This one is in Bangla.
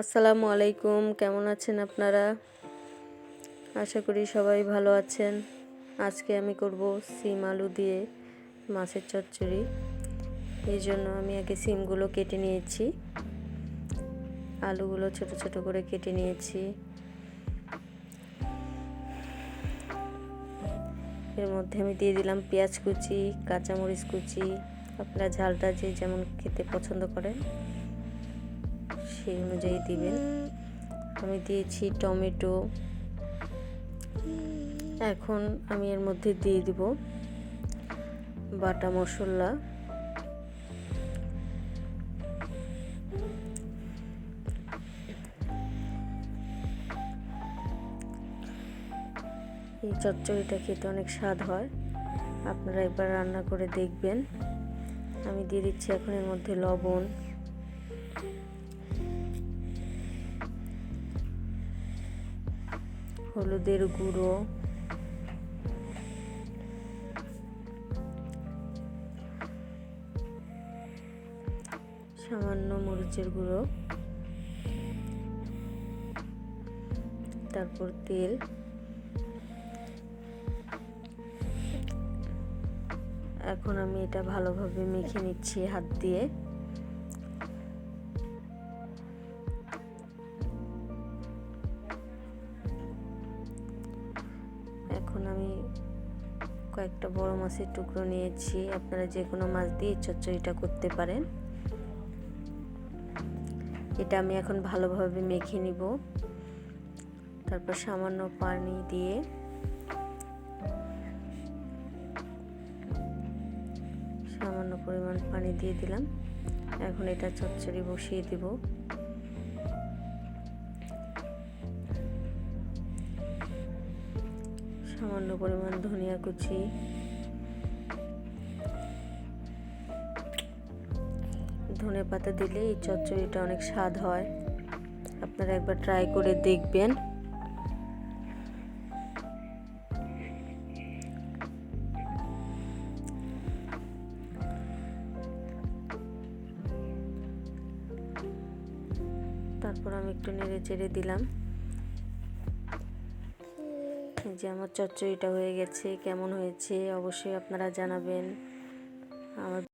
আসসালামু আলাইকুম, কেমন আছেন আপনারা? আশা করি সবাই ভালো আছেন। আজকে আমি করব সিম আলু দিয়ে মাছের চচ্চড়ি। এই জন্য আমি আগে সিমগুলো কেটে নিয়েছি, আলুগুলো ছোট ছোট করে কেটে নিয়েছি। এর মধ্যে আমি দিয়ে দিলাম পেঁয়াজ কুচি, কাঁচামরিচ কুচি। আপনারা ঝালটা যে যেমন খেতে পছন্দ করেন সেই অনুযায়ী দিবেন। আমি দিয়েছি টমেটো। এখন আমি এর মধ্যে দিয়ে দিব বাটা মশলা, এই চচ্চড়িটা খেতে অনেক স্বাদ হয়, আপনারা একবার রান্না করে দেখবেন। আমি দিয়ে দিচ্ছি এখন এর মধ্যে লবণ, হলুদের গুঁড়ো, সামান্য মরিচের গুঁড়ো, তারপর তেল। এখন আমি এটা ভালোভাবে মেখে নিচ্ছি হাত দিয়ে। এখন আমি কয়েকটা বড় মাছের টুকরো নিয়েছি, আপনারা যে কোনো মাছ দিয়ে চচ্চড়িটা করতে পারেন। এটা আমি এখন ভালোভাবে মেখে নিব। তারপর সামান্য পানি দিয়ে সামান্য পরিমাণ পানি দিয়ে দিলাম। এখন এটা চচ্চড়ি বসিয়ে দিব। সামান্য পরিমাণ ধনিয়া কুচি, ধনে পাতা দিলে এই চচ্চড়িটা অনেক স্বাদ হয়, আপনারা একবার ট্রাই করে দেখবেন। তারপর আমি একটু নেড়ে চেড়ে দিলাম। যে আমার চচ্চড়িটা হয়ে গেছে, কেমন হয়েছে অবশ্যই আপনারা জানাবেন। আমার